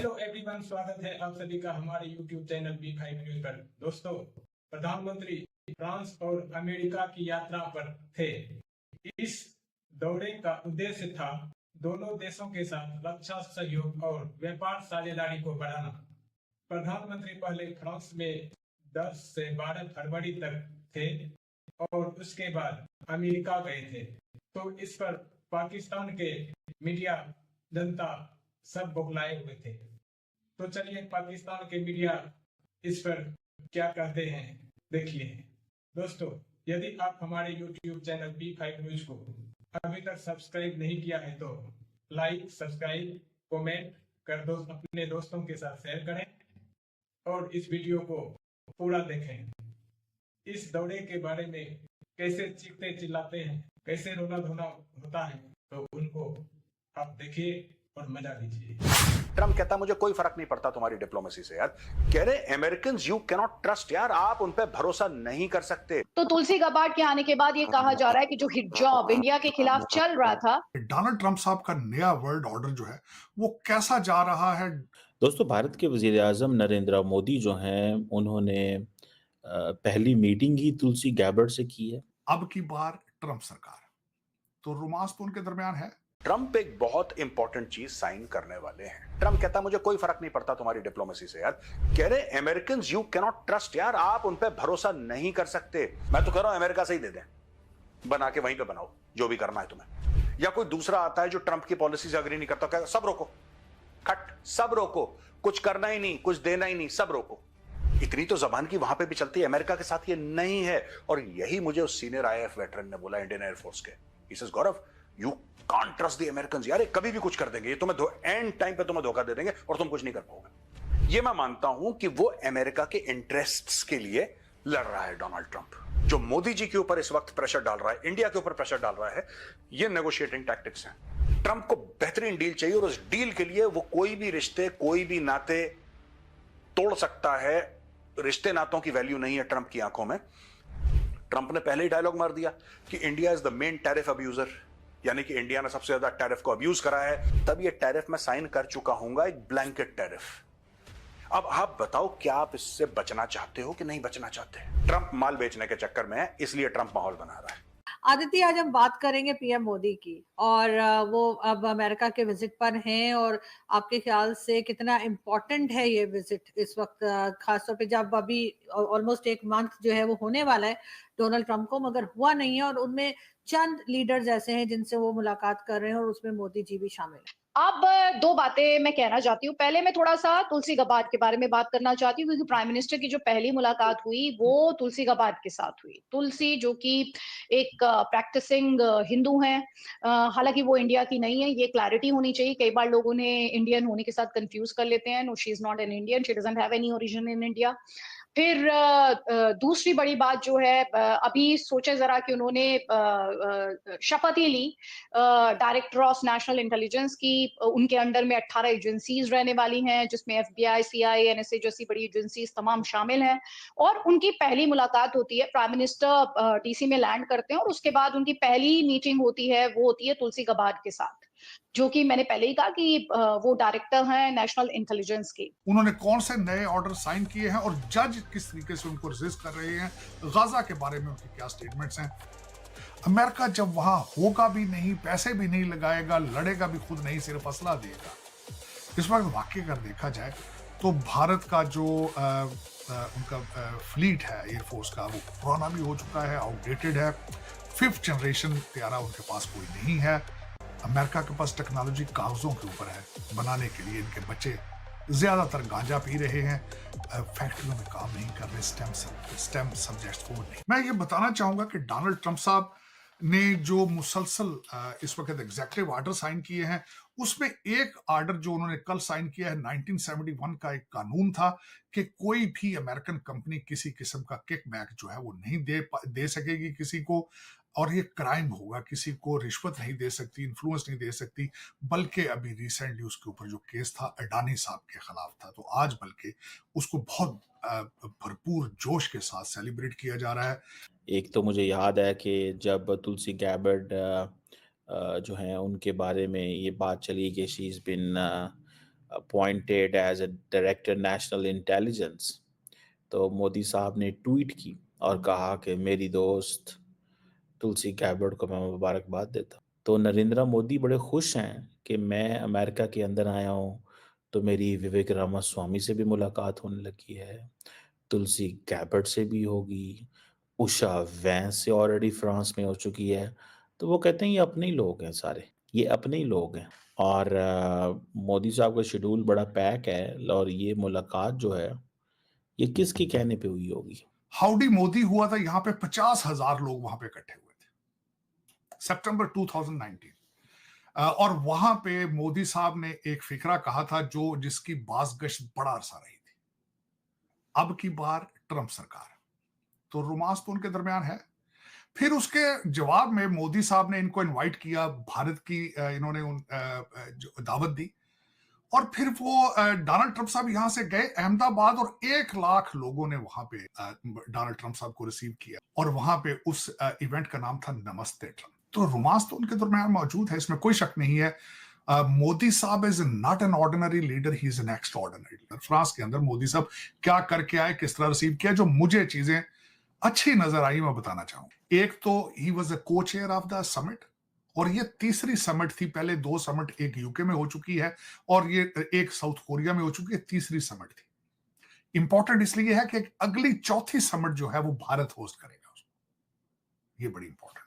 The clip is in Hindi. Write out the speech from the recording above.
हेलो एवरीवन, स्वागत है आप सभी का हमारे यूट्यूब चैनल B5 न्यूज पर। दोस्तों, प्रधानमंत्री फ्रांस और अमेरिका की यात्रा पर थे। इस दौरे का उद्देश्य था दोनों देशों के साथ रक्षा सहयोग और व्यापार साझेदारी को बढ़ाना। प्रधानमंत्री पहले फ्रांस में 10 से 12 फरवरी तक थे और उसके बाद अमेरिका गए थे। तो इस पर पाकिस्तान के मीडिया, जनता सब बौखलाए हुए थे। तो चलिए पाकिस्तान के मीडिया इस पर क्या कहते हैं देखिए। दोस्तों, यदि आप हमारे YouTube चैनल B5 न्यूज को अभी तक सब्सक्राइब नहीं किया है तो लाइक, सब्सक्राइब, कमेंट कर दो, अपने दोस्तों के साथ शेयर करें और इस वीडियो को पूरा देखें। इस दौरे के बारे में कैसे चीखते चिल्लाते हैं, कैसे रोना धोना होता है, तो उनको आप देखिए और मजा लीजिए। ट्रम्प कहता मुझे कोई फर्क नहीं पड़ता तुम्हारी डिप्लोमेसी से। यार कह रहे American you can not trust, यार आप उन पे भरोसा नहीं कर सकते। तो तुलसी गाबार्ड के आने के बाद ये कहा जा रहा है कि जो हिजाब इंडिया के खिलाफ चल रहा था, डोनाल्ड ट्रंप साहब का नया वर्ल्ड ऑर्डर जो है वो कैसा जा रहा है। दोस्तों, भारत के वजीर आजम नरेंद्र मोदी जो हैं, उन्होंने पहली मीटिंग ही तुलसी गैबर्ड से की है। अब की बार ट्रंप सरकार, तो रोमांस तो उनके दरमियान है। ट्रम्प एक बहुत इंपॉर्टेंट चीज साइन करने वाले हैं। ट्रम्प कहता मुझे कोई फर्क नहीं पड़ता तुम्हारी डिप्लोमेसी से। यार कह रहे American you can not trust, यार आप उन पे भरोसा नहीं कर सकते। मैं तो कह रहा हूं अमेरिका से ही दे दें, बना के वहीं पे बनाओ जो भी करना है तुम्हें। या कोई दूसरा आता है जो ट्रंप की पॉलिसी से अग्री नहीं करता, कहता सब रोको, खट सब रोको, कुछ करना ही नहीं, कुछ देना ही नहीं, सब रोको। इतनी तो जबान की वहां पे भी चलती है, अमेरिका के साथ ये नहीं है। और यही मुझे उस सीनियर IAF वेटरन ने बोला, इंडियन एयरफोर्स के। He says Gaurav you can't trust the Americans, यार कभी भी कुछ कर देंगे, ये तुम्हें एंड टाइम पे तुम्हें धोखा दे देंगे और तुम कुछ नहीं कर पाओगे। ये मैं मानता हूं कि वो अमेरिका के इंटरेस्ट्स के लिए लड़ रहा है डोनाल्ड ट्रंप। जो मोदी जी के ऊपर इस वक्त प्रेशर डाल रहा है, इंडिया के ऊपर प्रेशर डाल रहा है, ये नेगोशिएटिंग टैक्टिक्स हैं। ट्रंप को बेहतरीन डील चाहिए और उस डील के लिए वो कोई भी रिश्ते, कोई भी नाते तोड़ सकता है। रिश्ते नातों की वैल्यू नहीं है ट्रंप की आंखों में। ट्रंप ने पहले ही डायलॉग मार दिया कि India is the main tariff abuser, यानी कि इंडिया ने सबसे ज्यादा टैरिफ को अब्यूज करा है। तब ये टैरिफ मैं साइन कर चुका हूंगा, एक ब्लैंकेट टैरिफ। अब आप बताओ, क्या आप इससे बचना चाहते हो कि नहीं बचना चाहते? ट्रंप माल बेचने के चक्कर में है, इसलिए ट्रंप माहौल बना रहा है। आदित्य, आज हम बात करेंगे पीएम मोदी की, और वो अब अमेरिका के विजिट पर हैं, और आपके ख्याल से कितना इम्पोर्टेंट है ये विजिट इस वक्त, खासतौर पे जब अभी ऑलमोस्ट एक मंथ जो है वो होने वाला है डोनाल्ड ट्रंप को, मगर हुआ नहीं है, और उनमें चंद लीडर्स ऐसे हैं जिनसे वो मुलाकात कर रहे हैं और उसमें मोदी जी भी शामिल है। अब दो बातें मैं कहना चाहती हूँ। पहले मैं थोड़ा सा तुलसी गाबार्ड के बारे में बात करना चाहती हूँ, क्योंकि प्राइम मिनिस्टर की जो पहली मुलाकात हुई वो तुलसी गाबार्ड के साथ हुई। तुलसी जो कि एक प्रैक्टिसिंग हिंदू हैं, हालांकि वो इंडिया की नहीं है, ये क्लैरिटी होनी चाहिए। कई बार लोग उन्हें इंडियन होने के साथ कंफ्यूज कर लेते हैं। No, she is not an Indian, she doesn't have any origin in India. फिर दूसरी बड़ी बात जो है, अभी सोचे जरा कि उन्होंने शपथ ही ली डायरेक्टर ऑफ नेशनल इंटेलिजेंस की। उनके अंडर में 18 एजेंसीज रहने वाली हैं, जिसमें FBI, CIA, NSA जैसी बड़ी एजेंसीज तमाम शामिल हैं। और उनकी पहली मुलाकात होती है, प्राइम मिनिस्टर DC में लैंड करते हैं और उसके बाद उनकी पहली मीटिंग होती है, वो होती है तुलसी गाबार्ड के साथ, जो कि मैंने पहले ही कहा कि वो डायरेक्टर हैं नेशनल इंटेलिजेंस के। उन्होंने कौन से नए ऑर्डर साइन किए हैं और जज किस तरीके से उनको रेजिस्ट कर रहे हैं, गाजा के बारे में उनके क्या स्टेटमेंट्स हैं। अमेरिका जब वहां होगा भी नहीं, पैसे भी नहीं लगाएगा, लड़ेगा भी खुद नहीं, सिर्फ असला देगा। इस वक्त वाकई अगर देखा जाए तो भारत का जो उनका फ्लीट है एयरफोर्स का, वो पुराना भी हो चुका है, आउटडेटेड है। 5th जनरेशन तैयारा उनके पास कोई नहीं है। अमेरिका के पास टेक्नोलॉजी कागजों के ऊपर है, बनाने के लिए इनके बच्चे ज्यादातर गांजा पी रहे हैं, फैक्ट्रियों में काम नहीं कर रहे, स्टेम सब्जेक्ट्स को नहीं। मैं ये बताना चाहूंगा कि डोनाल्ड ट्रंप साहब ने जो मुसलसल इस वक्त एग्जीक्यूटिव ऑर्डर साइन किए हैं, उसमें एक ऑर्डर जो उन्होंने कल साइन किया है, 1971 का एक कानून था कि कोई भी अमेरिकन कंपनी किसी किस्म का किकबैक जो है वो नहीं दे सकेगी किसी को, और ये क्राइम होगा, किसी को रिश्वत नहीं दे सकती, इन्फ्लुएंस नहीं दे सकती। बल्कि अभी रिसेंटली उसके ऊपर जो केस था अडानी साहब के खिलाफ था, तो आज बल्कि उसको बहुत भरपूर जोश के साथ सेलिब्रेट किया जा रहा है। एक तो मुझे याद है कि जब तुलसी गैबर्ड जो हैं उनके बारे में ये बात चली कि she is been appointed as a director national intelligence. तो मोदी साहब ने ट्वीट की और कहा कि मेरी दोस्त तुलसी गैबर्ड को मैं मुबारकबाद देता हूँ। तो नरेंद्र मोदी बड़े खुश हैं कि मैं अमेरिका के अंदर आया हूँ, तो मेरी विवेक रामास्वामी से भी मुलाकात होने लगी है, तुलसी गैबर्ड से भी होगी, उषा वैंस से ऑलरेडी फ्रांस में हो चुकी है। तो वो कहते हैं ये अपने ही लोग हैं सारे, ये अपने ही लोग हैं। और मोदी साहब का शेड्यूल बड़ा पैक है और ये मुलाकात जो है ये किसके कहने पे हुई होगी? हाउडी मोदी हुआ था, यहां पे 50,000 लोग वहां पे इकट्ठे हुए थे सितंबर 2019। और वहां पे मोदी साहब ने एक फिक्रा कहा था जिसकी बाज़गश्त बड़ा अरसा रही थी। अब की बार ट्रंप सरकार, तो रोमांस तो उनके दरमियान है। फिर उसके जवाब में मोदी साहब ने इनको इनवाइट किया, भारत की इन्होंने दावत दी, और फिर वो डोनाल्ड ट्रंप साहब यहां से गए अहमदाबाद, और 1 लाख लोगों ने वहां पे डोनाल्ड ट्रंप साहब को रिसीव किया, और वहां पे उस इवेंट का नाम था नमस्ते ट्रंप। तो रोमांस तो उनके दरमियान मौजूद है, इसमें कोई शक नहीं है। मोदी साहब is not an ordinary leader, he is an extraordinary leader. France के अंदर मोदी साहब क्या करके आए, किस तरह रिसीव किया, जो मुझे चीजें अच्छी नजर आई मैं बताना चाहूँ। एक तो ही वॉज अ को चेयर ऑफ द समिट, और ये तीसरी समिट थी। पहले 2 समिट, एक यूके में हो चुकी है और ये एक साउथ कोरिया में हो चुकी है, तीसरी समिट थी। इंपॉर्टेंट इसलिए है कि अगली चौथी समिट जो है वो भारत होस्ट करेगा उसको, ये बड़ी इंपॉर्टेंट।